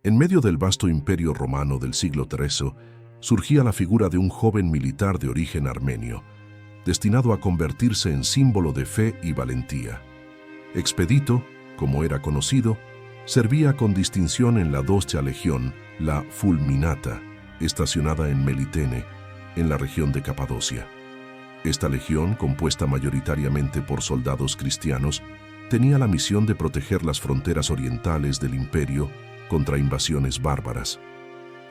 En medio del vasto imperio romano del siglo III, surgía la figura de un joven militar de origen armenio, destinado a convertirse en símbolo de fe y valentía. Expedito, como era conocido, servía con distinción en la 2ª Legión, la Fulminata, estacionada en Melitene, en la región de Capadocia. Esta legión, compuesta mayoritariamente por soldados cristianos, tenía la misión de proteger las fronteras orientales del imperio contra invasiones bárbaras.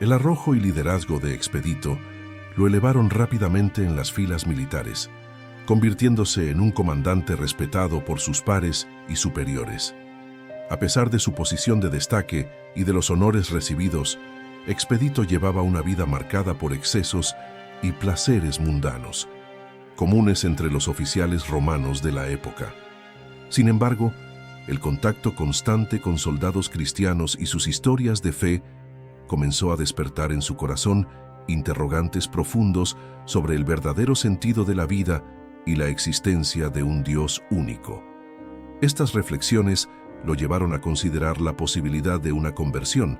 El arrojo y liderazgo de Expedito lo elevaron rápidamente en las filas militares, convirtiéndose en un comandante respetado por sus pares y superiores. A pesar de su posición de destaque y de los honores recibidos, Expedito llevaba una vida marcada por excesos y placeres mundanos, comunes entre los oficiales romanos de la época. Sin embargo, el contacto constante con soldados cristianos y sus historias de fe comenzó a despertar en su corazón interrogantes profundos sobre el verdadero sentido de la vida y la existencia de un Dios único. Estas reflexiones lo llevaron a considerar la posibilidad de una conversión,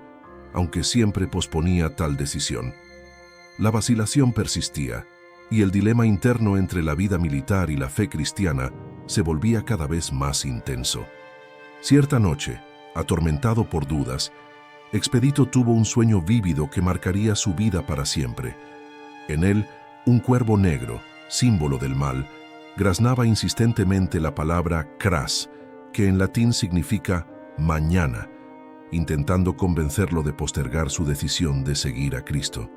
aunque siempre posponía tal decisión. La vacilación persistía, y el dilema interno entre la vida militar y la fe cristiana se volvía cada vez más intenso. Cierta noche, atormentado por dudas, Expedito tuvo un sueño vívido que marcaría su vida para siempre. En él, un cuervo negro, símbolo del mal, graznaba insistentemente la palabra cras, que en latín significa mañana, intentando convencerlo de postergar su decisión de seguir a Cristo.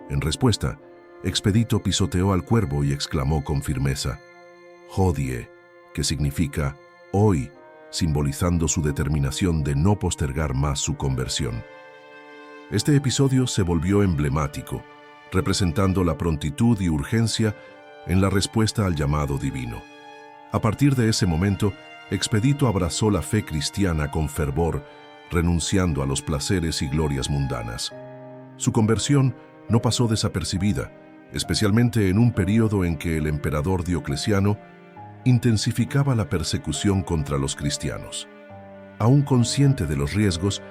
En respuesta, Expedito pisoteó al cuervo y exclamó con firmeza, «Hodie», que significa «hoy», simbolizando su determinación de no postergar más su conversión. Este episodio se volvió emblemático, representando la prontitud y urgencia en la respuesta al llamado divino. A partir de ese momento, Expedito abrazó la fe cristiana con fervor, renunciando a los placeres y glorias mundanas. Su conversión no pasó desapercibida, especialmente en un período en que el emperador Diocleciano intensificaba la persecución contra los cristianos. Aún consciente de los riesgos,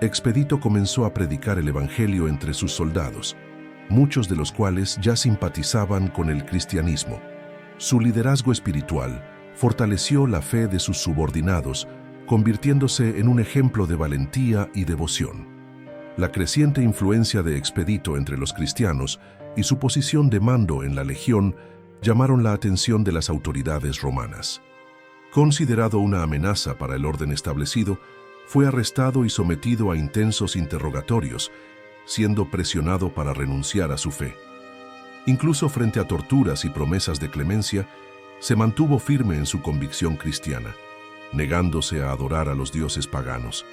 Expedito comenzó a predicar el evangelio entre sus soldados, muchos de los cuales ya simpatizaban con el cristianismo. Su liderazgo espiritual fortaleció la fe de sus subordinados, convirtiéndose en un ejemplo de valentía y devoción. La creciente influencia de Expedito entre los cristianos y su posición de mando en la legión llamaron la atención de las autoridades romanas. Considerado una amenaza para el orden establecido, fue arrestado y sometido a intensos interrogatorios, siendo presionado para renunciar a su fe. Incluso frente a torturas y promesas de clemencia, se mantuvo firme en su convicción cristiana, negándose a adorar a los dioses paganos.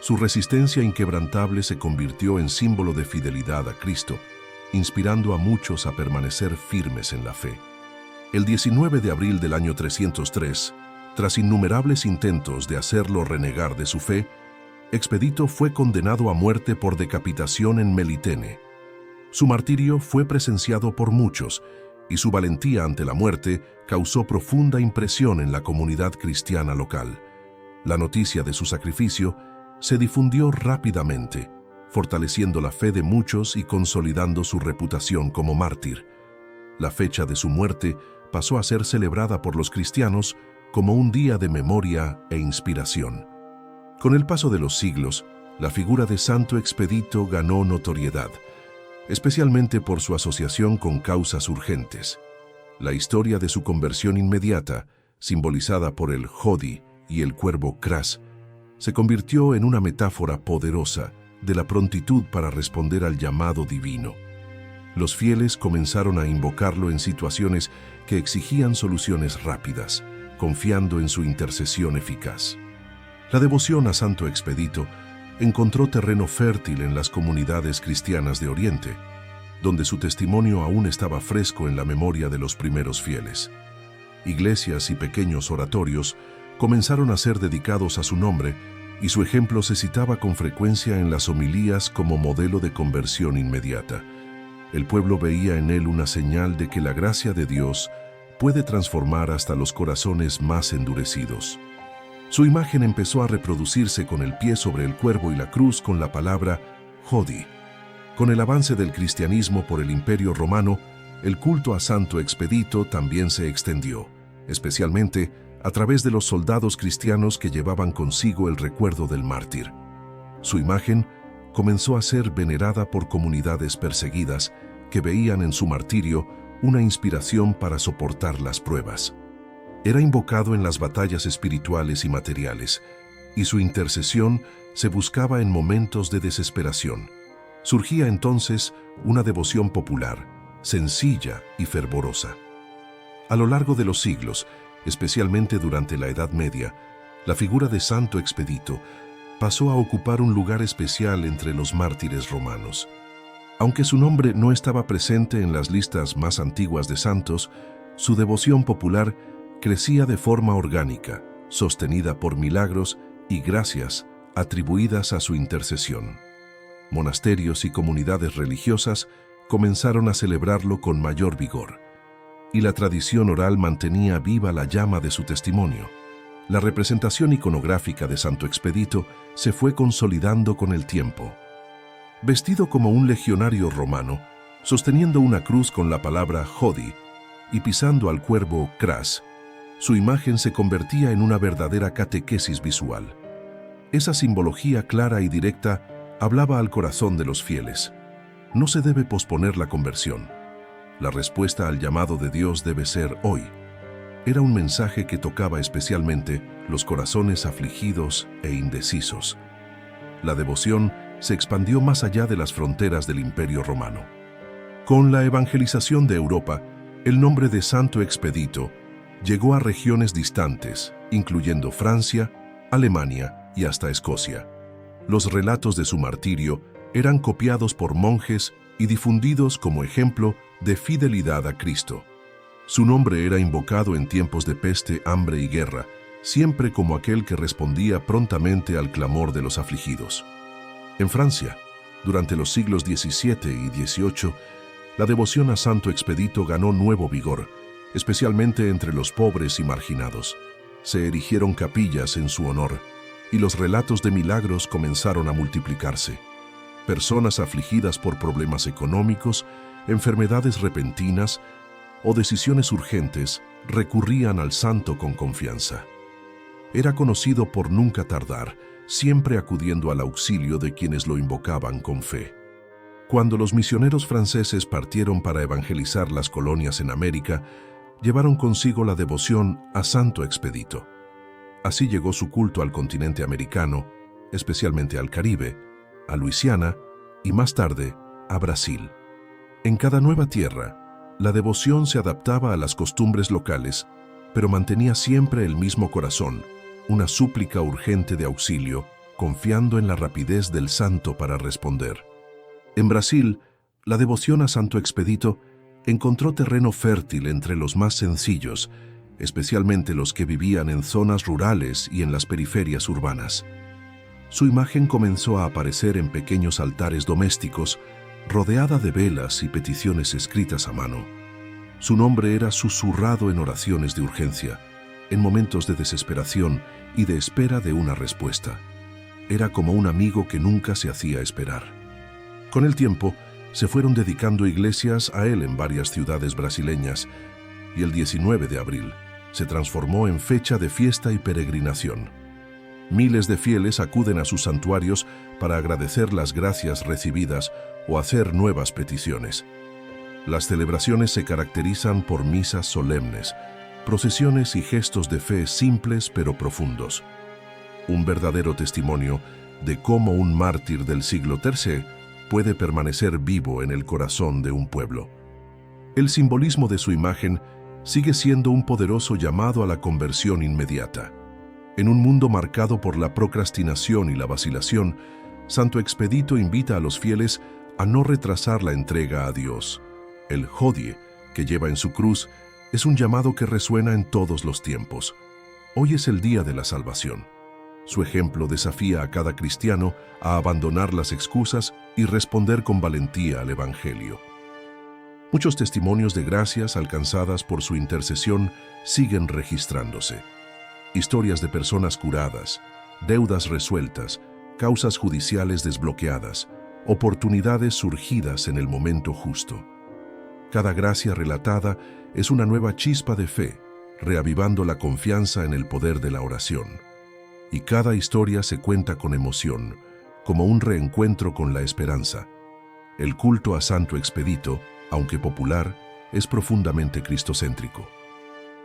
Su resistencia inquebrantable se convirtió en símbolo de fidelidad a Cristo, inspirando a muchos a permanecer firmes en la fe. El 19 de abril del año 303, tras innumerables intentos de hacerlo renegar de su fe, Expedito fue condenado a muerte por decapitación en Melitene. Su martirio fue presenciado por muchos, y su valentía ante la muerte causó profunda impresión en la comunidad cristiana local. La noticia de su sacrificio se difundió rápidamente, fortaleciendo la fe de muchos y consolidando su reputación como mártir. La fecha de su muerte pasó a ser celebrada por los cristianos como un día de memoria e inspiración. Con el paso de los siglos, la figura de Santo Expedito ganó notoriedad, especialmente por su asociación con causas urgentes. La historia de su conversión inmediata, simbolizada por el Hodie y el cuervo Cras, se convirtió en una metáfora poderosa de la prontitud para responder al llamado divino. Los fieles comenzaron a invocarlo en situaciones que exigían soluciones rápidas, confiando en su intercesión eficaz. La devoción a Santo Expedito encontró terreno fértil en las comunidades cristianas de Oriente, donde su testimonio aún estaba fresco en la memoria de los primeros fieles. Iglesias y pequeños oratorios comenzaron a ser dedicados a su nombre, y su ejemplo se citaba con frecuencia en las homilías como modelo de conversión inmediata. El pueblo veía en él una señal de que la gracia de Dios puede transformar hasta los corazones más endurecidos. Su imagen empezó a reproducirse con el pie sobre el cuervo y la cruz con la palabra Hodie. Con el avance del cristianismo por el Imperio Romano, el culto a Santo Expedito también se extendió, especialmente a través de los soldados cristianos que llevaban consigo el recuerdo del mártir. Su imagen comenzó a ser venerada por comunidades perseguidas que veían en su martirio una inspiración para soportar las pruebas. Era invocado en las batallas espirituales y materiales, y su intercesión se buscaba en momentos de desesperación. Surgía entonces una devoción popular, sencilla y fervorosa. A lo largo de los siglos, especialmente durante la Edad Media, la figura de Santo Expedito pasó a ocupar un lugar especial entre los mártires romanos. Aunque su nombre no estaba presente en las listas más antiguas de santos, su devoción popular crecía de forma orgánica, sostenida por milagros y gracias atribuidas a su intercesión. Monasterios y comunidades religiosas comenzaron a celebrarlo con mayor vigor, y la tradición oral mantenía viva la llama de su testimonio. La representación iconográfica de Santo Expedito se fue consolidando con el tiempo. Vestido como un legionario romano, sosteniendo una cruz con la palabra Hodie y pisando al cuervo Cras, su imagen se convertía en una verdadera catequesis visual. Esa simbología clara y directa hablaba al corazón de los fieles. No se debe posponer la conversión. La respuesta al llamado de Dios debe ser hoy. Era un mensaje que tocaba especialmente los corazones afligidos e indecisos. La devoción se expandió más allá de las fronteras del Imperio Romano. Con la evangelización de Europa, el nombre de Santo Expedito llegó a regiones distantes, incluyendo Francia, Alemania y hasta Escocia. Los relatos de su martirio eran copiados por monjes y difundidos como ejemplo de fidelidad a Cristo. Su nombre era invocado en tiempos de peste, hambre y guerra, siempre como aquel que respondía prontamente al clamor de los afligidos. En Francia, durante los siglos XVII y XVIII, la devoción a Santo Expedito ganó nuevo vigor, especialmente entre los pobres y marginados. Se erigieron capillas en su honor, y los relatos de milagros comenzaron a multiplicarse. Personas afligidas por problemas económicos, enfermedades repentinas o decisiones urgentes recurrían al santo con confianza. Era conocido por nunca tardar, siempre acudiendo al auxilio de quienes lo invocaban con fe. Cuando los misioneros franceses partieron para evangelizar las colonias en América, llevaron consigo la devoción a Santo Expedito. Así llegó su culto al continente americano, especialmente al Caribe, a Luisiana y más tarde a Brasil. En cada nueva tierra, la devoción se adaptaba a las costumbres locales, pero mantenía siempre el mismo corazón, una súplica urgente de auxilio, confiando en la rapidez del santo para responder. En Brasil, la devoción a Santo Expedito encontró terreno fértil entre los más sencillos, especialmente los que vivían en zonas rurales y en las periferias urbanas. Su imagen comenzó a aparecer en pequeños altares domésticos, rodeada de velas y peticiones escritas a mano. Su nombre era susurrado en oraciones de urgencia, en momentos de desesperación y de espera de una respuesta. Era como un amigo que nunca se hacía esperar. Con el tiempo, se fueron dedicando iglesias a él en varias ciudades brasileñas, y el 19 de abril se transformó en fecha de fiesta y peregrinación. Miles de fieles acuden a sus santuarios para agradecer las gracias recibidas o hacer nuevas peticiones. Las celebraciones se caracterizan por misas solemnes, procesiones y gestos de fe simples pero profundos. Un verdadero testimonio de cómo un mártir del siglo III puede permanecer vivo en el corazón de un pueblo. El simbolismo de su imagen sigue siendo un poderoso llamado a la conversión inmediata. En un mundo marcado por la procrastinación y la vacilación, Santo Expedito invita a los fieles a no retrasar la entrega a Dios. El Hodie que lleva en su cruz es un llamado que resuena en todos los tiempos. Hoy es el día de la salvación. Su ejemplo desafía a cada cristiano a abandonar las excusas y responder con valentía al Evangelio. Muchos testimonios de gracias alcanzadas por su intercesión siguen registrándose. Historias de personas curadas, deudas resueltas, causas judiciales desbloqueadas, oportunidades surgidas en el momento justo. Cada gracia relatada es una nueva chispa de fe, reavivando la confianza en el poder de la oración. Y cada historia se cuenta con emoción, como un reencuentro con la esperanza. El culto a Santo Expedito, aunque popular, es profundamente cristocéntrico.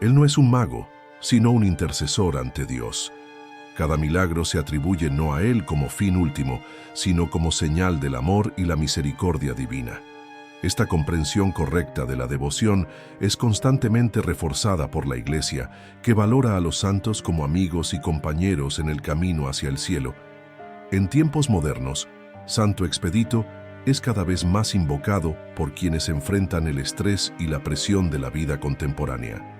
Él no es un mago, sino un intercesor ante Dios. Cada milagro se atribuye no a él como fin último, sino como señal del amor y la misericordia divina. Esta comprensión correcta de la devoción es constantemente reforzada por la Iglesia, que valora a los santos como amigos y compañeros en el camino hacia el cielo. En tiempos modernos, Santo Expedito es cada vez más invocado por quienes enfrentan el estrés y la presión de la vida contemporánea.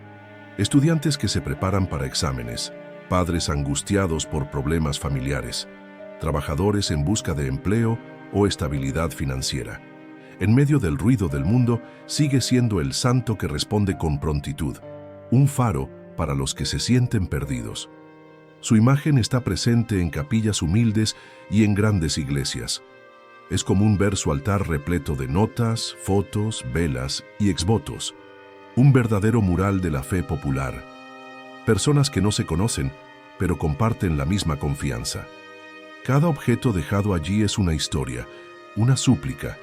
Estudiantes que se preparan para exámenes, padres angustiados por problemas familiares, trabajadores en busca de empleo o estabilidad financiera. En medio del ruido del mundo, sigue siendo el santo que responde con prontitud, un faro para los que se sienten perdidos. Su imagen está presente en capillas humildes y en grandes iglesias. Es común ver su altar repleto de notas, fotos, velas y exvotos, un verdadero mural de la fe popular. Personas que no se conocen, pero comparten la misma confianza. Cada objeto dejado allí es una historia, una súplica,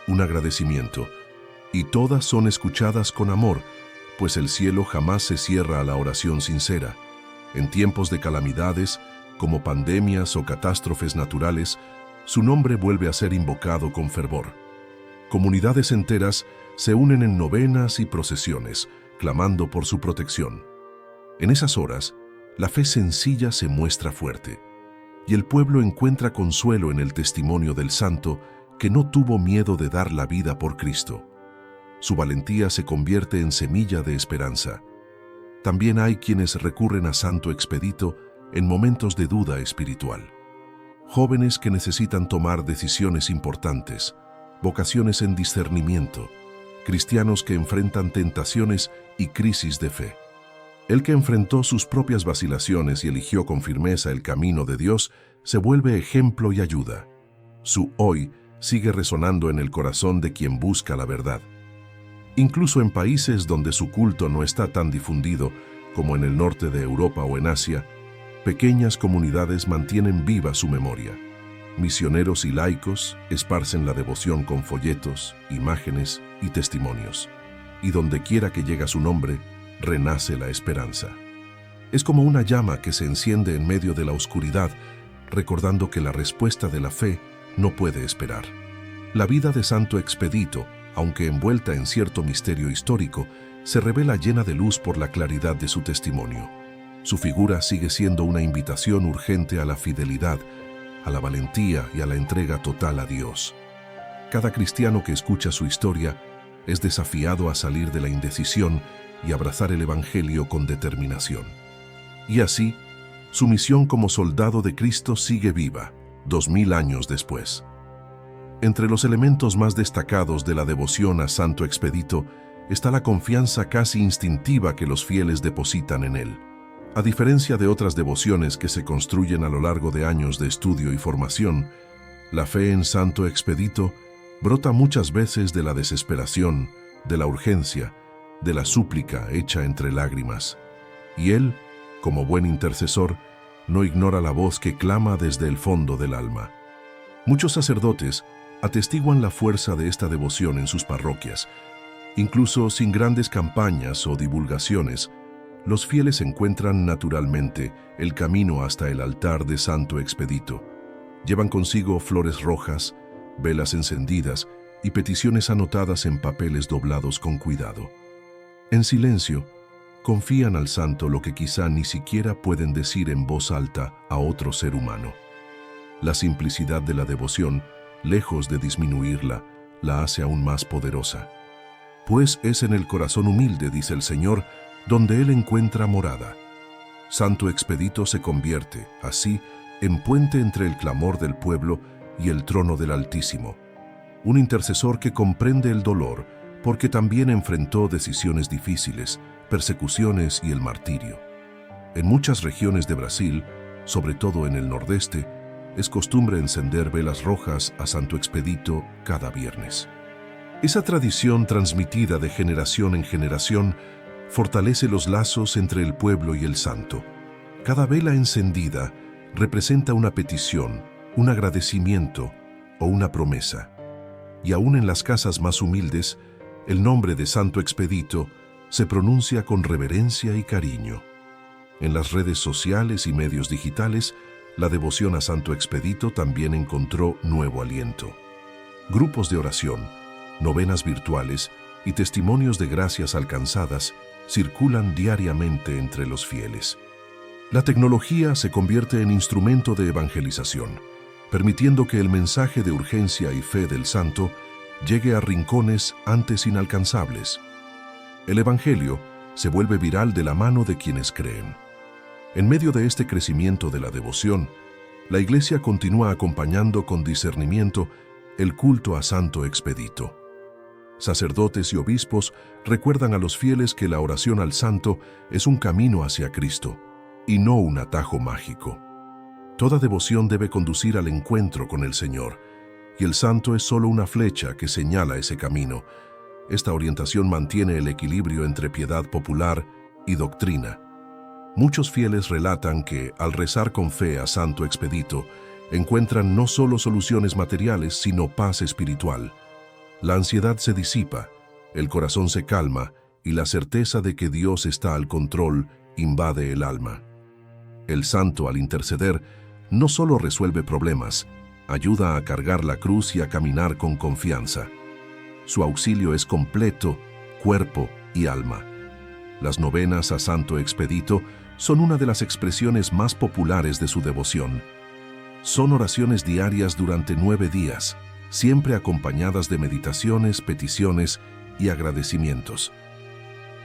un agradecimiento, y todas son escuchadas con amor, pues el cielo jamás se cierra a la oración sincera. En tiempos de calamidades, como pandemias o catástrofes naturales, su nombre vuelve a ser invocado con fervor. Comunidades enteras se unen en novenas y procesiones, clamando por su protección. En esas horas, la fe sencilla se muestra fuerte, y el pueblo encuentra consuelo en el testimonio del santo que no tuvo miedo de dar la vida por Cristo. Su valentía se convierte en semilla de esperanza. También hay quienes recurren a Santo Expedito en momentos de duda espiritual. Jóvenes que necesitan tomar decisiones importantes, vocaciones en discernimiento, cristianos que enfrentan tentaciones y crisis de fe. El que enfrentó sus propias vacilaciones y eligió con firmeza el camino de Dios, se vuelve ejemplo y ayuda. Su hoy sigue resonando en el corazón de quien busca la verdad. Incluso en países donde su culto no está tan difundido como en el norte de Europa o en Asia, pequeñas comunidades mantienen viva su memoria. Misioneros y laicos esparcen la devoción con folletos, imágenes y testimonios. Y donde quiera que llega su nombre, renace la esperanza. Es como una llama que se enciende en medio de la oscuridad, recordando que la respuesta de la fe no puede esperar. La vida de Santo Expedito, aunque envuelta en cierto misterio histórico, se revela llena de luz por la claridad de su testimonio. Su figura sigue siendo una invitación urgente a la fidelidad, a la valentía y a la entrega total a Dios. Cada cristiano que escucha su historia es desafiado a salir de la indecisión y abrazar el Evangelio con determinación. Y así, su misión como soldado de Cristo sigue viva, 2000 años después. Entre los elementos más destacados de la devoción a Santo Expedito está la confianza casi instintiva que los fieles depositan en él. A diferencia de otras devociones que se construyen a lo largo de años de estudio y formación, la fe en Santo Expedito brota muchas veces de la desesperación, de la urgencia, de la súplica hecha entre lágrimas. Y él, como buen intercesor, no ignora la voz que clama desde el fondo del alma. Muchos sacerdotes atestiguan la fuerza de esta devoción en sus parroquias. Incluso sin grandes campañas o divulgaciones, los fieles encuentran naturalmente el camino hasta el altar de Santo Expedito. Llevan consigo flores rojas, velas encendidas y peticiones anotadas en papeles doblados con cuidado. En silencio, confían al santo lo que quizá ni siquiera pueden decir en voz alta a otro ser humano. La simplicidad de la devoción, lejos de disminuirla, la hace aún más poderosa. Pues es en el corazón humilde, dice el Señor, donde Él encuentra morada. Santo Expedito se convierte, así, en puente entre el clamor del pueblo y el trono del Altísimo. Un intercesor que comprende el dolor, porque también enfrentó decisiones difíciles, persecuciones y el martirio. En muchas regiones de Brasil, sobre todo en el nordeste, es costumbre encender velas rojas a Santo Expedito cada viernes. Esa tradición transmitida de generación en generación fortalece los lazos entre el pueblo y el santo. Cada vela encendida representa una petición, un agradecimiento o una promesa. Y aún en las casas más humildes, el nombre de Santo Expedito se pronuncia con reverencia y cariño. En las redes sociales y medios digitales, la devoción a Santo Expedito también encontró nuevo aliento. Grupos de oración, novenas virtuales y testimonios de gracias alcanzadas circulan diariamente entre los fieles. La tecnología se convierte en instrumento de evangelización, permitiendo que el mensaje de urgencia y fe del santo llegue a rincones antes inalcanzables. El Evangelio se vuelve viral de la mano de quienes creen. En medio de este crecimiento de la devoción, la Iglesia continúa acompañando con discernimiento el culto a Santo Expedito. Sacerdotes y obispos recuerdan a los fieles que la oración al santo es un camino hacia Cristo y no un atajo mágico. Toda devoción debe conducir al encuentro con el Señor, y el santo es solo una flecha que señala ese camino. Esta orientación mantiene el equilibrio entre piedad popular y doctrina. Muchos fieles relatan que, al rezar con fe a Santo Expedito, encuentran no solo soluciones materiales, sino paz espiritual. La ansiedad se disipa, el corazón se calma y la certeza de que Dios está al control invade el alma. El santo, al interceder, no solo resuelve problemas, ayuda a cargar la cruz y a caminar con confianza. Su auxilio es completo, cuerpo y alma. Las novenas a Santo Expedito son una de las expresiones más populares de su devoción. Son oraciones diarias durante 9 días, siempre acompañadas de meditaciones, peticiones y agradecimientos.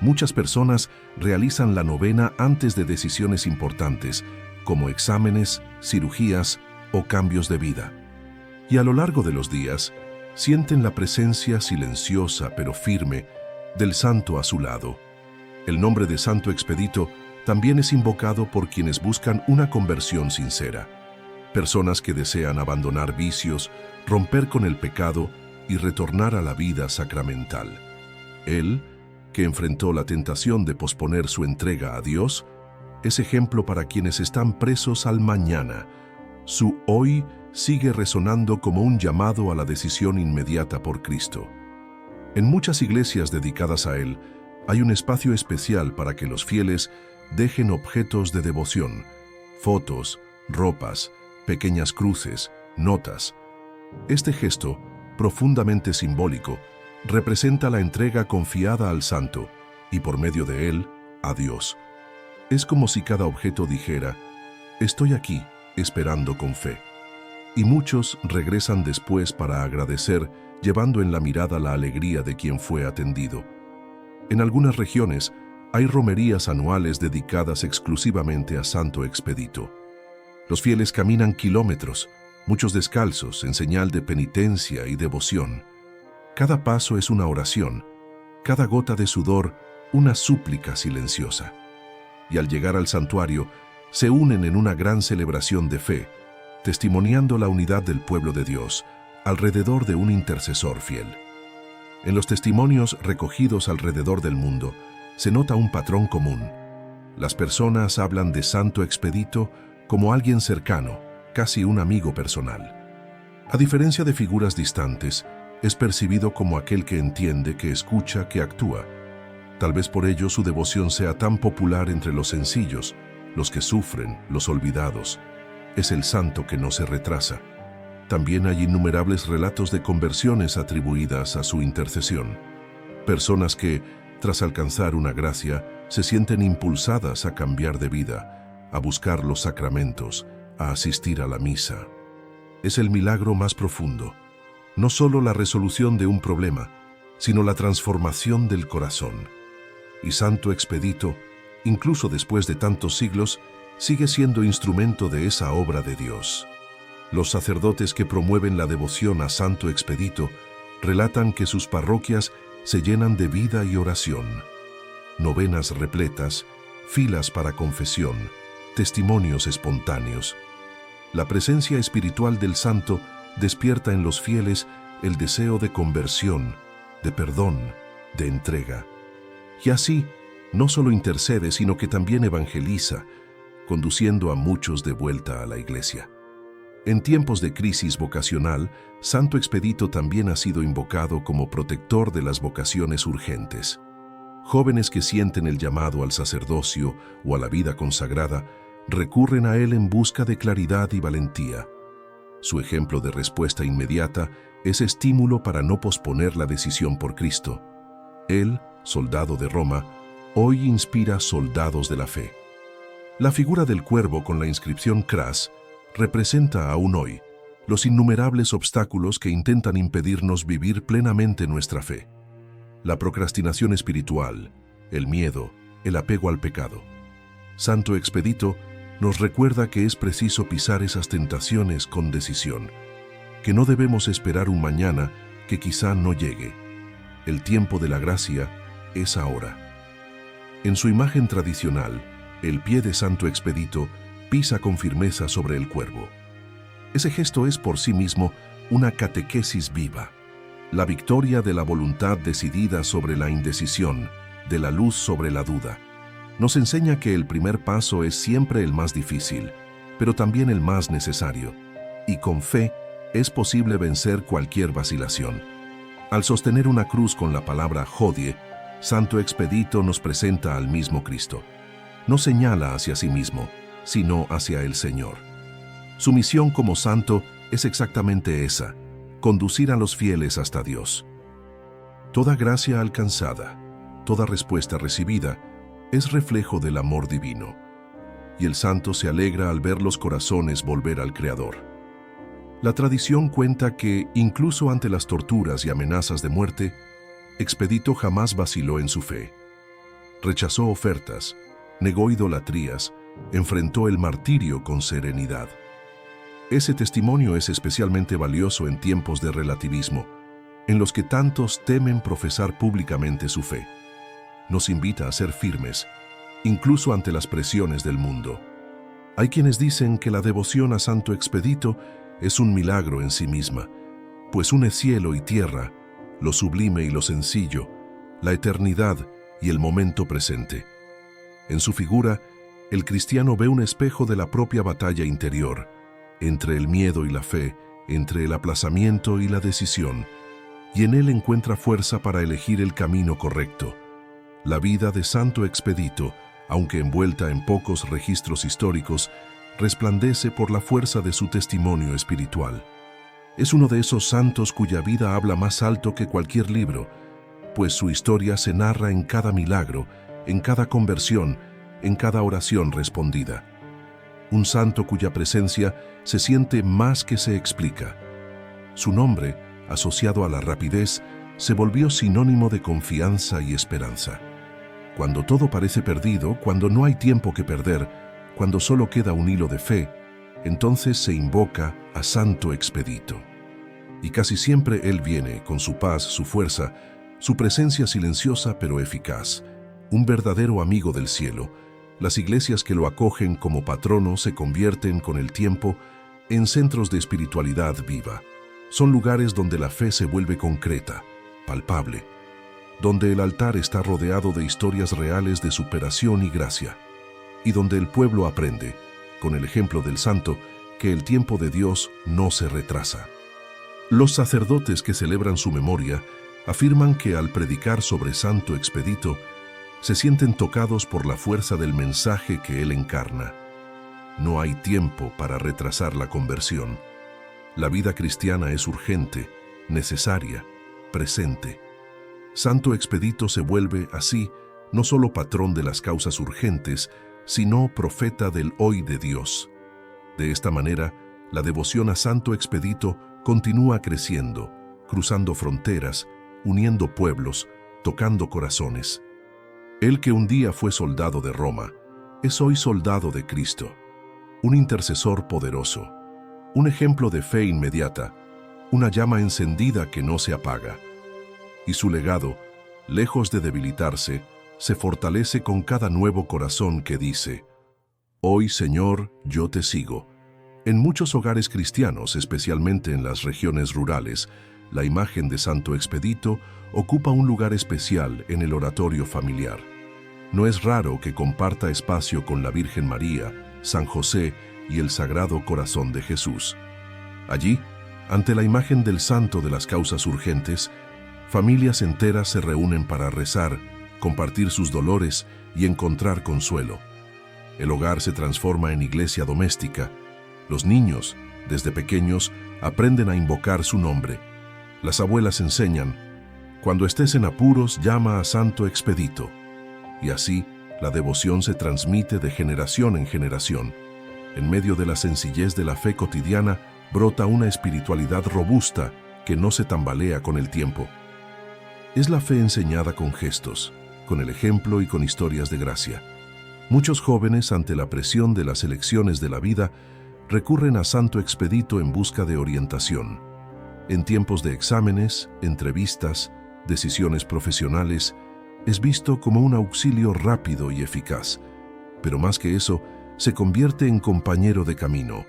Muchas personas realizan la novena antes de decisiones importantes, como exámenes, cirugías o cambios de vida. Y a lo largo de los días, sienten la presencia silenciosa pero firme del santo a su lado. El nombre de Santo Expedito también es invocado por quienes buscan una conversión sincera. Personas que desean abandonar vicios, romper con el pecado y retornar a la vida sacramental. Él, que enfrentó la tentación de posponer su entrega a Dios, es ejemplo para quienes están presos al mañana. Su hoy sigue resonando como un llamado a la decisión inmediata por Cristo. En muchas iglesias dedicadas a Él, hay un espacio especial para que los fieles dejen objetos de devoción, fotos, ropas, pequeñas cruces, notas. Este gesto, profundamente simbólico, representa la entrega confiada al santo y, por medio de él, a Dios. Es como si cada objeto dijera: estoy aquí, esperando con fe. Y muchos regresan después para agradecer, llevando en la mirada la alegría de quien fue atendido. En algunas regiones hay romerías anuales dedicadas exclusivamente a Santo Expedito. Los fieles caminan kilómetros, muchos descalzos, en señal de penitencia y devoción. Cada paso es una oración, cada gota de sudor una súplica silenciosa. Y al llegar al santuario, se unen en una gran celebración de fe, testimoniando la unidad del pueblo de Dios alrededor de un intercesor fiel. En los testimonios recogidos alrededor del mundo, se nota un patrón común. Las personas hablan de Santo Expedito como alguien cercano, casi un amigo personal. A diferencia de figuras distantes, es percibido como aquel que entiende, que escucha, que actúa. Tal vez por ello su devoción sea tan popular entre los sencillos, los que sufren, los olvidados. Es el santo que no se retrasa. También hay innumerables relatos de conversiones atribuidas a su intercesión. Personas que, tras alcanzar una gracia, se sienten impulsadas a cambiar de vida, a buscar los sacramentos, a asistir a la misa. Es el milagro más profundo, no solo la resolución de un problema, sino la transformación del corazón. Y Santo Expedito, incluso después de tantos siglos, sigue siendo instrumento de esa obra de Dios. Los sacerdotes que promueven la devoción a Santo Expedito relatan que sus parroquias se llenan de vida y oración. Novenas repletas, filas para confesión, testimonios espontáneos. La presencia espiritual del santo despierta en los fieles el deseo de conversión, de perdón, de entrega. Y así, no solo intercede, sino que también evangeliza, conduciendo a muchos de vuelta a la iglesia. En tiempos de crisis vocacional, Santo Expedito también ha sido invocado como protector de las vocaciones urgentes. Jóvenes que sienten el llamado al sacerdocio o a la vida consagrada recurren a él en busca de claridad y valentía. Su ejemplo de respuesta inmediata es estímulo para no posponer la decisión por Cristo. Él, soldado de Roma, hoy inspira soldados de la fe. La figura del cuervo con la inscripción Cras representa aún hoy los innumerables obstáculos que intentan impedirnos vivir plenamente nuestra fe. La procrastinación espiritual, el miedo, el apego al pecado. Santo Expedito nos recuerda que es preciso pisar esas tentaciones con decisión, que no debemos esperar un mañana que quizá no llegue. El tiempo de la gracia es ahora. En su imagen tradicional, el pie de Santo Expedito pisa con firmeza sobre el cuervo. Ese gesto es por sí mismo una catequesis viva, la victoria de la voluntad decidida sobre la indecisión, de la luz sobre la duda. Nos enseña que el primer paso es siempre el más difícil, pero también el más necesario, y con fe es posible vencer cualquier vacilación. Al sostener una cruz con la palabra hodie, Santo Expedito nos presenta al mismo Cristo. No señala hacia sí mismo, sino hacia el Señor. Su misión como santo es exactamente esa: conducir a los fieles hasta Dios. Toda gracia alcanzada, toda respuesta recibida, es reflejo del amor divino, y el santo se alegra al ver los corazones volver al Creador. La tradición cuenta que, incluso ante las torturas y amenazas de muerte, Expedito jamás vaciló en su fe. Rechazó ofertas, negó idolatrías, enfrentó el martirio con serenidad. Ese testimonio es especialmente valioso en tiempos de relativismo, en los que tantos temen profesar públicamente su fe. Nos invita a ser firmes, incluso ante las presiones del mundo. Hay quienes dicen que la devoción a Santo Expedito es un milagro en sí misma, pues une cielo y tierra, lo sublime y lo sencillo, la eternidad y el momento presente. En su figura, el cristiano ve un espejo de la propia batalla interior, entre el miedo y la fe, entre el aplazamiento y la decisión, y en él encuentra fuerza para elegir el camino correcto. La vida de Santo Expedito, aunque envuelta en pocos registros históricos, resplandece por la fuerza de su testimonio espiritual. Es uno de esos santos cuya vida habla más alto que cualquier libro, pues su historia se narra en cada milagro, en cada conversión, en cada oración respondida. Un santo cuya presencia se siente más que se explica. Su nombre, asociado a la rapidez, se volvió sinónimo de confianza y esperanza. Cuando todo parece perdido, cuando no hay tiempo que perder, cuando solo queda un hilo de fe, entonces se invoca a Santo Expedito. Y casi siempre él viene con su paz, su fuerza, su presencia silenciosa pero eficaz, un verdadero amigo del cielo. Las iglesias que lo acogen como patrono se convierten con el tiempo en centros de espiritualidad viva. Son lugares donde la fe se vuelve concreta, palpable, donde el altar está rodeado de historias reales de superación y gracia, y donde el pueblo aprende, con el ejemplo del santo, que el tiempo de Dios no se retrasa. Los sacerdotes que celebran su memoria afirman que al predicar sobre Santo Expedito, se sienten tocados por la fuerza del mensaje que él encarna. No hay tiempo para retrasar la conversión. La vida cristiana es urgente, necesaria, presente. Santo Expedito se vuelve, así, no solo patrón de las causas urgentes, sino profeta del hoy de Dios. De esta manera, la devoción a Santo Expedito continúa creciendo, cruzando fronteras, uniendo pueblos, tocando corazones. Él que un día fue soldado de Roma, es hoy soldado de Cristo, un intercesor poderoso, un ejemplo de fe inmediata, una llama encendida que no se apaga. Y su legado, lejos de debilitarse, se fortalece con cada nuevo corazón que dice: «Hoy, Señor, yo te sigo». En muchos hogares cristianos, especialmente en las regiones rurales, la imagen de Santo Expedito ocupa un lugar especial en el oratorio familiar. No es raro que comparta espacio con la Virgen María, San José y el Sagrado Corazón de Jesús. Allí, ante la imagen del Santo de las Causas Urgentes, familias enteras se reúnen para rezar, compartir sus dolores y encontrar consuelo. El hogar se transforma en iglesia doméstica. Los niños, desde pequeños, aprenden a invocar su nombre. Las abuelas enseñan: «Cuando estés en apuros, llama a Santo Expedito». Y así, la devoción se transmite de generación en generación. En medio de la sencillez de la fe cotidiana, brota una espiritualidad robusta que no se tambalea con el tiempo. Es la fe enseñada con gestos, con el ejemplo y con historias de gracia. Muchos jóvenes, ante la presión de las elecciones de la vida, recurren a Santo Expedito en busca de orientación. En tiempos de exámenes, entrevistas, decisiones profesionales, es visto como un auxilio rápido y eficaz. Pero más que eso, se convierte en compañero de camino,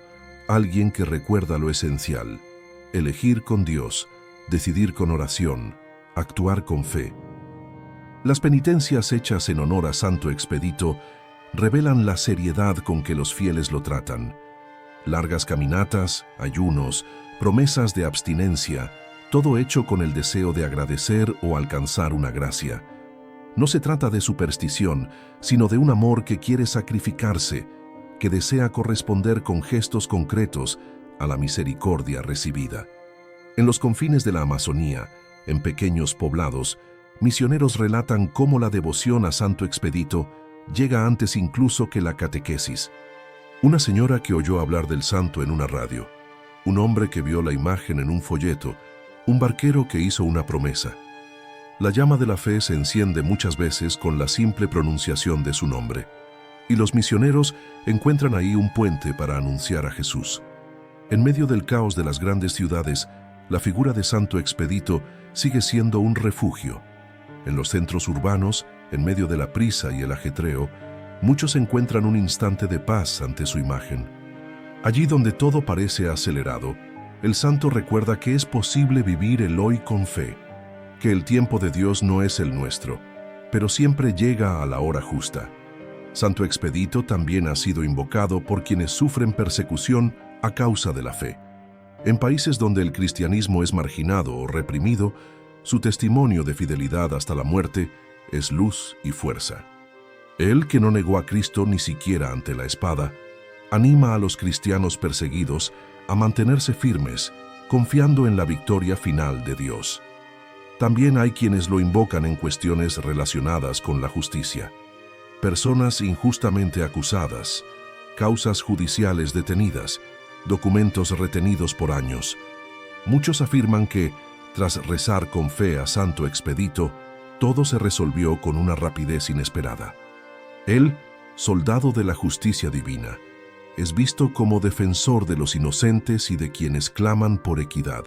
alguien que recuerda lo esencial: elegir con Dios, decidir con oración, actuar con fe. Las penitencias hechas en honor a Santo Expedito revelan la seriedad con que los fieles lo tratan. Largas caminatas, ayunos, promesas de abstinencia, todo hecho con el deseo de agradecer o alcanzar una gracia. No se trata de superstición, sino de un amor que quiere sacrificarse, que desea corresponder con gestos concretos a la misericordia recibida. En los confines de la Amazonía, en pequeños poblados, misioneros relatan cómo la devoción a Santo Expedito llega antes incluso que la catequesis. Una señora que oyó hablar del santo en una radio, un hombre que vio la imagen en un folleto, un barquero que hizo una promesa. La llama de la fe se enciende muchas veces con la simple pronunciación de su nombre, y los misioneros encuentran ahí un puente para anunciar a Jesús. En medio del caos de las grandes ciudades, la figura de Santo Expedito sigue siendo un refugio. En los centros urbanos, en medio de la prisa y el ajetreo, muchos encuentran un instante de paz ante su imagen. Allí donde todo parece acelerado, el santo recuerda que es posible vivir el hoy con fe, que el tiempo de Dios no es el nuestro, pero siempre llega a la hora justa. Santo Expedito también ha sido invocado por quienes sufren persecución a causa de la fe. En países donde el cristianismo es marginado o reprimido, su testimonio de fidelidad hasta la muerte es luz y fuerza. Él, que no negó a Cristo ni siquiera ante la espada, anima a los cristianos perseguidos a mantenerse firmes, confiando en la victoria final de Dios. También hay quienes lo invocan en cuestiones relacionadas con la justicia. Personas injustamente acusadas, causas judiciales detenidas, documentos retenidos por años. Muchos afirman que, tras rezar con fe a Santo Expedito, todo se resolvió con una rapidez inesperada. Él, soldado de la justicia divina, es visto como defensor de los inocentes y de quienes claman por equidad.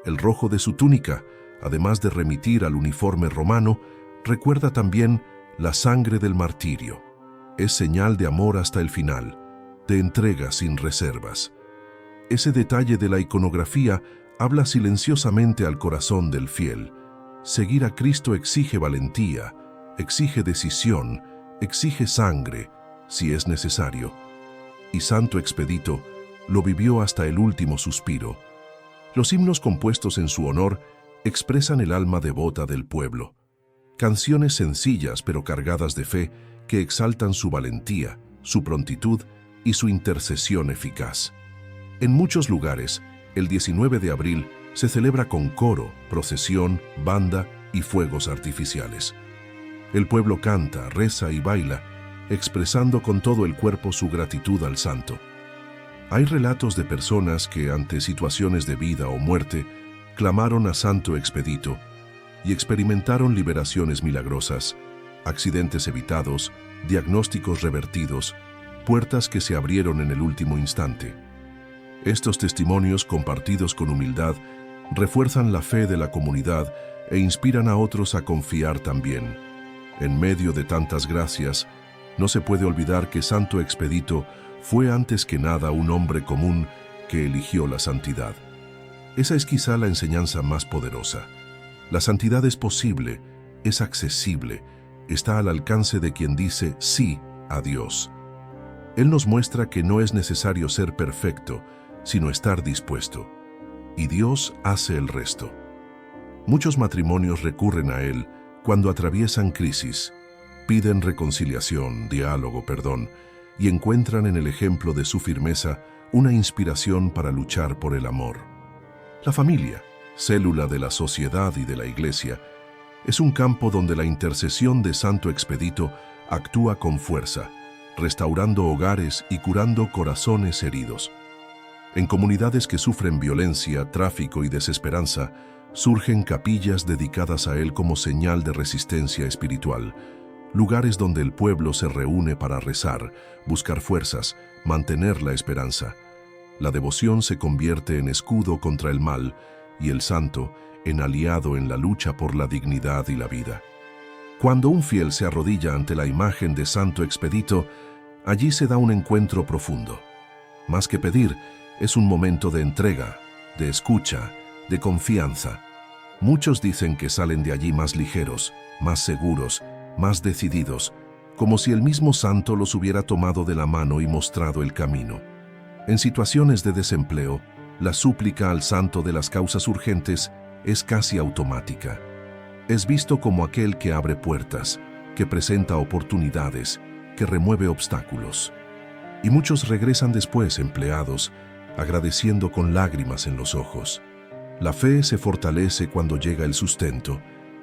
El rojo de su túnica, además de remitir al uniforme romano, recuerda también la sangre del martirio. Es señal de amor hasta el final, de entrega sin reservas. Ese detalle de la iconografía habla silenciosamente al corazón del fiel. Seguir a Cristo exige valentía, exige decisión, exige sangre, si es necesario. Y Santo Expedito lo vivió hasta el último suspiro. Los himnos compuestos en su honor expresan el alma devota del pueblo. Canciones sencillas pero cargadas de fe que exaltan su valentía, su prontitud y su intercesión eficaz. En muchos lugares, el 19 de abril se celebra con coro, procesión, banda y fuegos artificiales. El pueblo canta, reza y baila, expresando con todo el cuerpo su gratitud al santo. Hay relatos de personas que, ante situaciones de vida o muerte, clamaron a Santo Expedito y experimentaron liberaciones milagrosas, accidentes evitados, diagnósticos revertidos, puertas que se abrieron en el último instante. Estos testimonios, compartidos con humildad, refuerzan la fe de la comunidad e inspiran a otros a confiar también. En medio de tantas gracias, no se puede olvidar que Santo Expedito fue antes que nada un hombre común que eligió la santidad. Esa es quizá la enseñanza más poderosa. La santidad es posible, es accesible, está al alcance de quien dice sí a Dios. Él nos muestra que no es necesario ser perfecto, sino estar dispuesto. Y Dios hace el resto. Muchos matrimonios recurren a Él cuando atraviesan crisis, piden reconciliación, diálogo, perdón, y encuentran en el ejemplo de su firmeza una inspiración para luchar por el amor. La familia, célula de la sociedad y de la Iglesia, es un campo donde la intercesión de Santo Expedito actúa con fuerza, restaurando hogares y curando corazones heridos. En comunidades que sufren violencia, tráfico y desesperanza, surgen capillas dedicadas a él como señal de resistencia espiritual, lugares donde el pueblo se reúne para rezar, buscar fuerzas, mantener la esperanza. La devoción se convierte en escudo contra el mal y el santo en aliado en la lucha por la dignidad y la vida. Cuando un fiel se arrodilla ante la imagen de Santo Expedito, allí se da un encuentro profundo. Más que pedir, es un momento de entrega, de escucha, de confianza. Muchos dicen que salen de allí más ligeros, más seguros, más decididos, como si el mismo santo los hubiera tomado de la mano y mostrado el camino. En situaciones de desempleo, la súplica al santo de las causas urgentes es casi automática. Es visto como aquel que abre puertas, que presenta oportunidades, que remueve obstáculos. Y muchos regresan después empleados, agradeciendo con lágrimas en los ojos. La fe se fortalece cuando llega el sustento,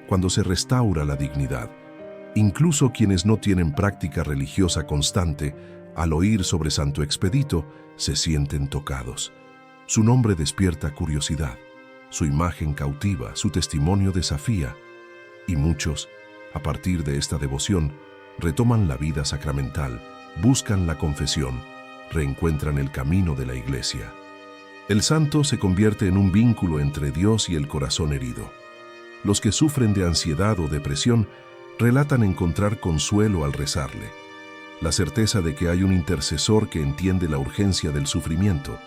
cuando se restaura la dignidad. Incluso quienes no tienen práctica religiosa constante, al oír sobre Santo Expedito, se sienten tocados. Su nombre despierta curiosidad, su imagen cautiva, su testimonio desafía, y muchos, a partir de esta devoción, retoman la vida sacramental, buscan la confesión, reencuentran el camino de la Iglesia. El santo se convierte en un vínculo entre Dios y el corazón herido. Los que sufren de ansiedad o depresión relatan encontrar consuelo al rezarle, la certeza de que hay un intercesor que entiende la urgencia del sufrimiento,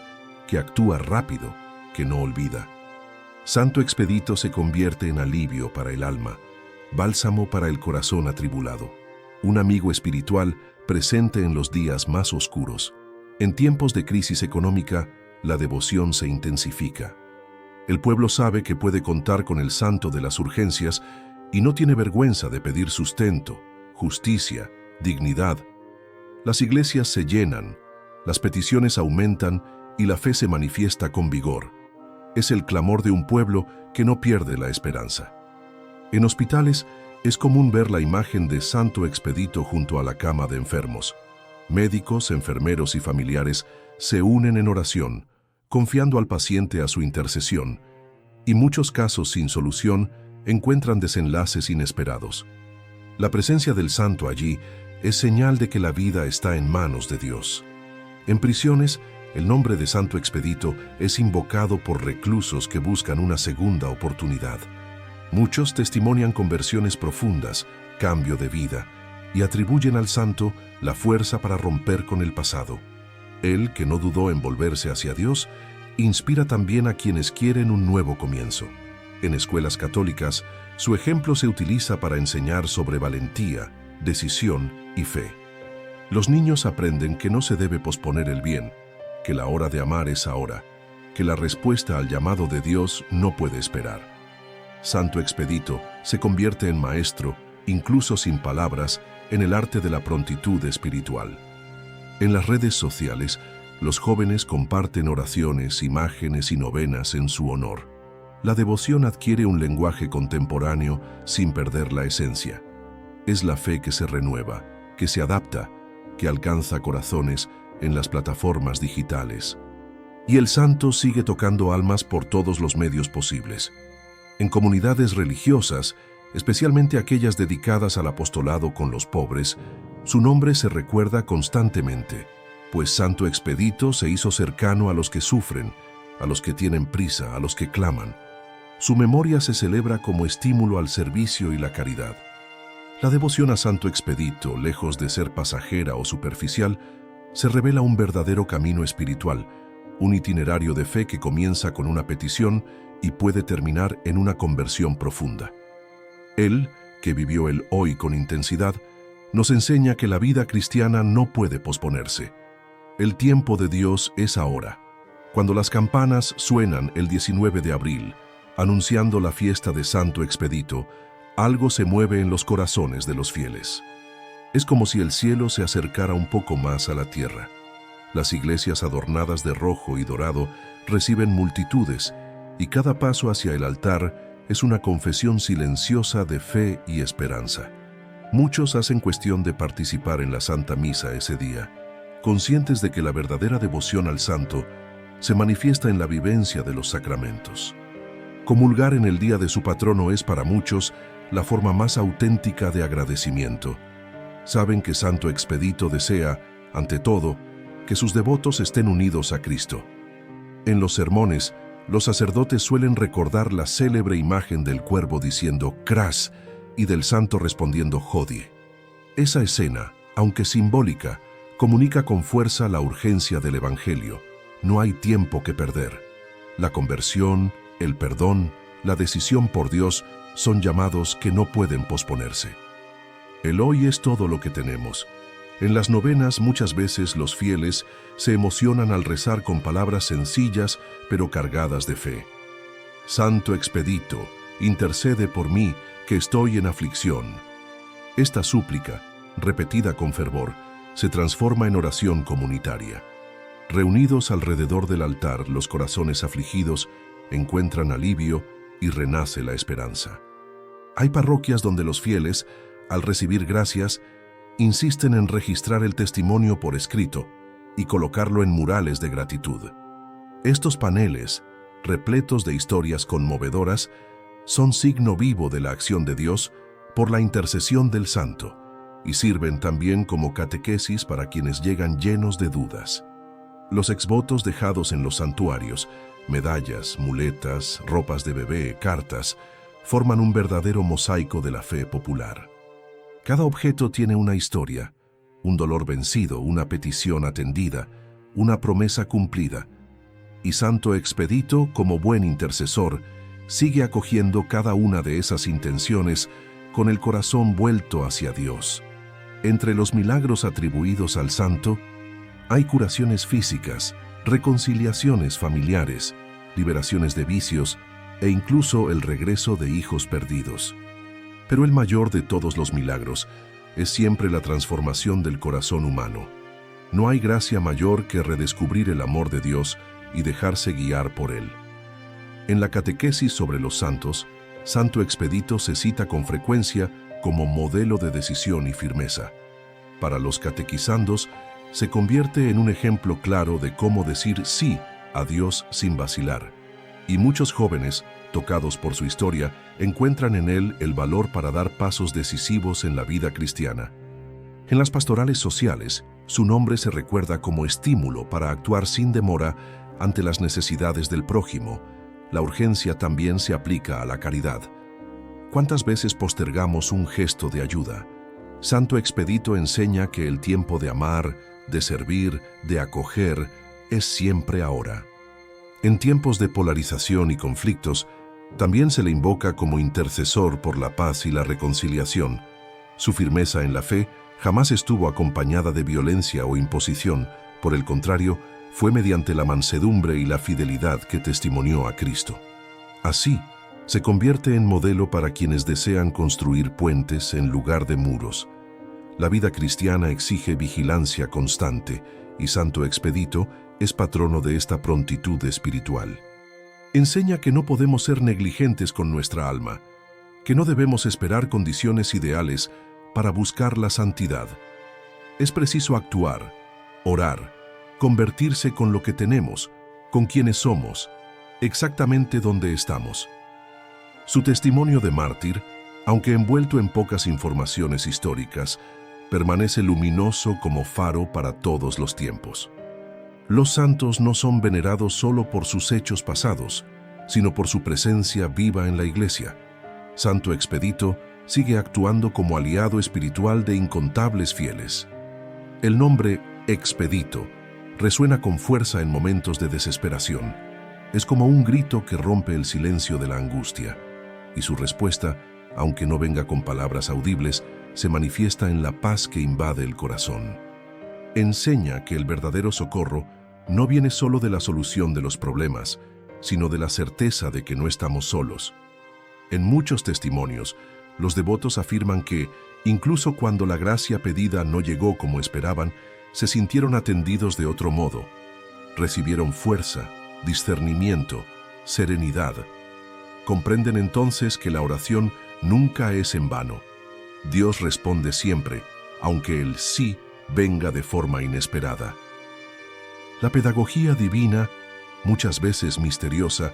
que actúa rápido, que no olvida. Santo Expedito se convierte en alivio para el alma, bálsamo para el corazón atribulado, un amigo espiritual presente en los días más oscuros. En tiempos de crisis económica, la devoción se intensifica. El pueblo sabe que puede contar con el santo de las urgencias y no tiene vergüenza de pedir sustento, justicia, dignidad. Las iglesias se llenan, las peticiones aumentan y la fe se manifiesta con vigor. Es el clamor de un pueblo que no pierde la esperanza. En hospitales es común ver la imagen de Santo Expedito junto a la cama de enfermos. Médicos, enfermeros y familiares se unen en oración, confiando al paciente a su intercesión, y muchos casos sin solución encuentran desenlaces inesperados. La presencia del santo allí es señal de que la vida está en manos de Dios. En prisiones, el nombre de Santo Expedito es invocado por reclusos que buscan una segunda oportunidad. Muchos testimonian conversiones profundas, cambio de vida, y atribuyen al santo la fuerza para romper con el pasado. Él, que no dudó en volverse hacia Dios, inspira también a quienes quieren un nuevo comienzo. En escuelas católicas, su ejemplo se utiliza para enseñar sobre valentía, decisión y fe. Los niños aprenden que no se debe posponer el bien, que la hora de amar es ahora, que la respuesta al llamado de Dios no puede esperar. Santo Expedito se convierte en maestro, incluso sin palabras, en el arte de la prontitud espiritual. En las redes sociales, los jóvenes comparten oraciones, imágenes y novenas en su honor. La devoción adquiere un lenguaje contemporáneo sin perder la esencia. Es la fe que se renueva, que se adapta, que alcanza corazones en las plataformas digitales. Y el santo sigue tocando almas por todos los medios posibles. En comunidades religiosas, especialmente aquellas dedicadas al apostolado con los pobres, su nombre se recuerda constantemente, pues Santo Expedito se hizo cercano a los que sufren, a los que tienen prisa, a los que claman. Su memoria se celebra como estímulo al servicio y la caridad. La devoción a Santo Expedito, lejos de ser pasajera o superficial, se revela un verdadero camino espiritual, un itinerario de fe que comienza con una petición y puede terminar en una conversión profunda. Él, que vivió el hoy con intensidad, nos enseña que la vida cristiana no puede posponerse. El tiempo de Dios es ahora. Cuando las campanas suenan el 19 de abril, anunciando la fiesta de Santo Expedito, algo se mueve en los corazones de los fieles. Es como si el cielo se acercara un poco más a la tierra. Las iglesias adornadas de rojo y dorado reciben multitudes, y cada paso hacia el altar es una confesión silenciosa de fe y esperanza. Muchos hacen cuestión de participar en la Santa Misa ese día, conscientes de que la verdadera devoción al santo se manifiesta en la vivencia de los sacramentos. Comulgar en el día de su patrono es para muchos la forma más auténtica de agradecimiento. Saben que Santo Expedito desea, ante todo, que sus devotos estén unidos a Cristo. En los sermones, los sacerdotes suelen recordar la célebre imagen del cuervo diciendo «Cras» y del santo respondiendo «Hodie». Esa escena, aunque simbólica, comunica con fuerza la urgencia del Evangelio. No hay tiempo que perder. La conversión, el perdón, la decisión por Dios son llamados que no pueden posponerse. El hoy es todo lo que tenemos. En las novenas muchas veces los fieles se emocionan al rezar con palabras sencillas pero cargadas de fe. Santo Expedito, intercede por mí, que estoy en aflicción. Esta súplica, repetida con fervor, se transforma en oración comunitaria. Reunidos alrededor del altar, los corazones afligidos encuentran alivio y renace la esperanza. Hay parroquias donde los fieles, al recibir gracias, insisten en registrar el testimonio por escrito y colocarlo en murales de gratitud. Estos paneles, repletos de historias conmovedoras, son signo vivo de la acción de Dios por la intercesión del santo y sirven también como catequesis para quienes llegan llenos de dudas. Los exvotos dejados en los santuarios, medallas, muletas, ropas de bebé, cartas, forman un verdadero mosaico de la fe popular. Cada objeto tiene una historia, un dolor vencido, una petición atendida, una promesa cumplida. Y Santo Expedito, como buen intercesor, sigue acogiendo cada una de esas intenciones con el corazón vuelto hacia Dios. Entre los milagros atribuidos al santo, hay curaciones físicas, reconciliaciones familiares, liberaciones de vicios e incluso el regreso de hijos perdidos. Pero el mayor de todos los milagros es siempre la transformación del corazón humano. No hay gracia mayor que redescubrir el amor de Dios y dejarse guiar por Él. En la catequesis sobre los santos, Santo Expedito se cita con frecuencia como modelo de decisión y firmeza. Para los catequizandos, se convierte en un ejemplo claro de cómo decir sí a Dios sin vacilar. Y muchos jóvenes, tocados por su historia, encuentran en él el valor para dar pasos decisivos en la vida cristiana. En las pastorales sociales, su nombre se recuerda como estímulo para actuar sin demora ante las necesidades del prójimo. La urgencia también se aplica a la caridad. ¿Cuántas veces postergamos un gesto de ayuda? Santo Expedito enseña que el tiempo de amar, de servir, de acoger, es siempre ahora. En tiempos de polarización y conflictos, también se le invoca como intercesor por la paz y la reconciliación. Su firmeza en la fe jamás estuvo acompañada de violencia o imposición, por el contrario, fue mediante la mansedumbre y la fidelidad que testimonió a Cristo. Así, se convierte en modelo para quienes desean construir puentes en lugar de muros. La vida cristiana exige vigilancia constante y Santo Expedito es patrono de esta prontitud espiritual. Enseña que no podemos ser negligentes con nuestra alma, que no debemos esperar condiciones ideales para buscar la santidad. Es preciso actuar, orar, convertirse con lo que tenemos, con quienes somos, exactamente donde estamos. Su testimonio de mártir, aunque envuelto en pocas informaciones históricas, permanece luminoso como faro para todos los tiempos. Los santos no son venerados solo por sus hechos pasados, sino por su presencia viva en la Iglesia. Santo Expedito sigue actuando como aliado espiritual de incontables fieles. El nombre Expedito resuena con fuerza en momentos de desesperación. Es como un grito que rompe el silencio de la angustia, y su respuesta, aunque no venga con palabras audibles, se manifiesta en la paz que invade el corazón. Enseña que el verdadero socorro no viene solo de la solución de los problemas, sino de la certeza de que no estamos solos. En muchos testimonios, los devotos afirman que, incluso cuando la gracia pedida no llegó como esperaban, se sintieron atendidos de otro modo. Recibieron fuerza, discernimiento, serenidad. Comprenden entonces que la oración nunca es en vano. Dios responde siempre, aunque el sí venga de forma inesperada. La pedagogía divina, muchas veces misteriosa,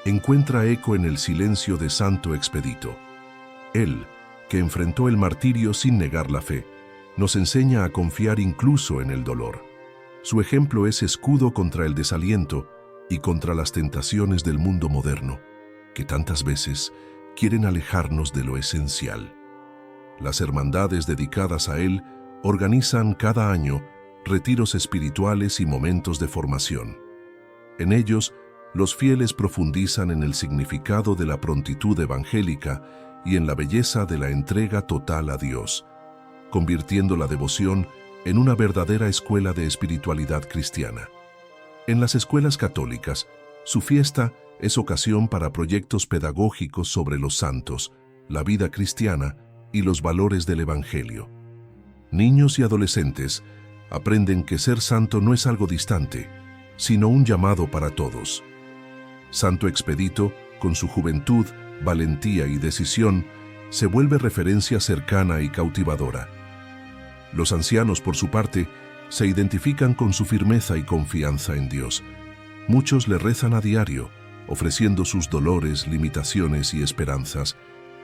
encuentra eco en el silencio de Santo Expedito. Él, que enfrentó el martirio sin negar la fe, nos enseña a confiar incluso en el dolor. Su ejemplo es escudo contra el desaliento y contra las tentaciones del mundo moderno, que tantas veces quieren alejarnos de lo esencial. Las hermandades dedicadas a él organizan cada año retiros espirituales y momentos de formación. En ellos, los fieles profundizan en el significado de la prontitud evangélica y en la belleza de la entrega total a Dios, convirtiendo la devoción en una verdadera escuela de espiritualidad cristiana. En las escuelas católicas, su fiesta es ocasión para proyectos pedagógicos sobre los santos, la vida cristiana y los valores del Evangelio. Niños y adolescentes aprenden que ser santo no es algo distante, sino un llamado para todos. Santo Expedito, con su juventud, valentía y decisión, se vuelve referencia cercana y cautivadora. Los ancianos, por su parte, se identifican con su firmeza y confianza en Dios. Muchos le rezan a diario, ofreciendo sus dolores, limitaciones y esperanzas,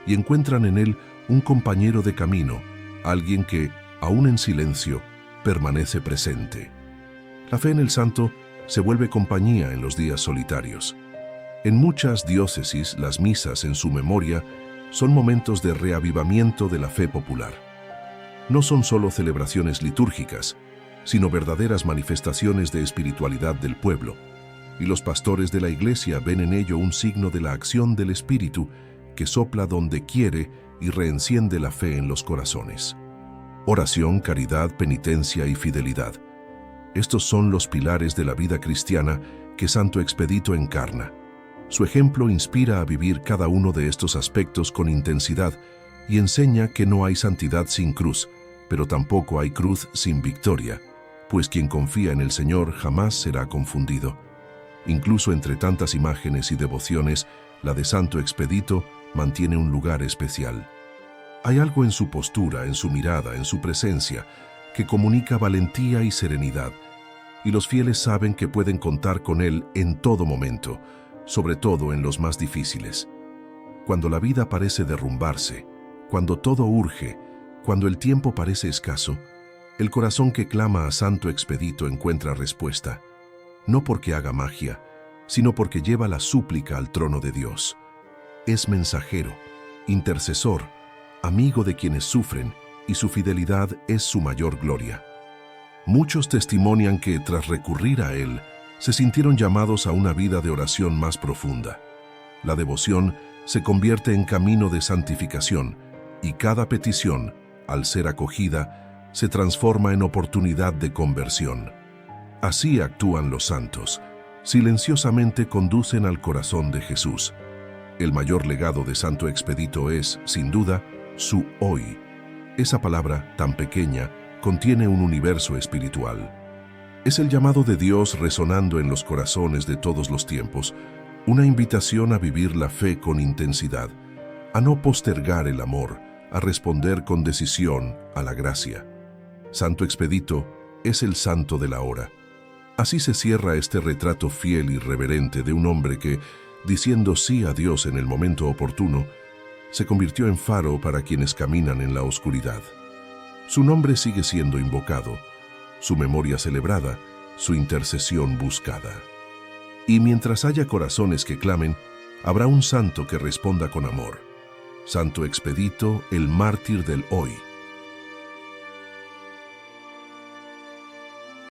y encuentran en él un compañero de camino, alguien que, aún en silencio, permanece presente. La fe en el santo se vuelve compañía en los días solitarios. En muchas diócesis, las misas en su memoria son momentos de reavivamiento de la fe popular. No son solo celebraciones litúrgicas, sino verdaderas manifestaciones de espiritualidad del pueblo, y los pastores de la Iglesia ven en ello un signo de la acción del Espíritu que sopla donde quiere y reenciende la fe en los corazones. Oración, caridad, penitencia y fidelidad. Estos son los pilares de la vida cristiana que Santo Expedito encarna. Su ejemplo inspira a vivir cada uno de estos aspectos con intensidad y enseña que no hay santidad sin cruz, pero tampoco hay cruz sin victoria, pues quien confía en el Señor jamás será confundido. Incluso entre tantas imágenes y devociones, la de Santo Expedito mantiene un lugar especial. Hay algo en su postura, en su mirada, en su presencia, que comunica valentía y serenidad, y los fieles saben que pueden contar con él en todo momento, sobre todo en los más difíciles. Cuando la vida parece derrumbarse, cuando todo urge, cuando el tiempo parece escaso, el corazón que clama a Santo Expedito encuentra respuesta, no porque haga magia, sino porque lleva la súplica al trono de Dios. Es mensajero, intercesor, amigo de quienes sufren, y su fidelidad es su mayor gloria. Muchos testimonian que, tras recurrir a él, se sintieron llamados a una vida de oración más profunda. La devoción se convierte en camino de santificación, y cada petición, al ser acogida, se transforma en oportunidad de conversión. Así actúan los santos, silenciosamente conducen al corazón de Jesús. El mayor legado de Santo Expedito es, sin duda, su hoy. Esa palabra, tan pequeña, contiene un universo espiritual. Es el llamado de Dios resonando en los corazones de todos los tiempos, una invitación a vivir la fe con intensidad, a no postergar el amor, a responder con decisión a la gracia. Santo Expedito es el santo de la hora. Así se cierra este retrato fiel y reverente de un hombre que, diciendo sí a Dios en el momento oportuno, se convirtió en faro para quienes caminan en la oscuridad. Su nombre sigue siendo invocado, su memoria celebrada, su intercesión buscada. Y mientras haya corazones que clamen, habrá un santo que responda con amor. Santo Expedito, el mártir del hoy.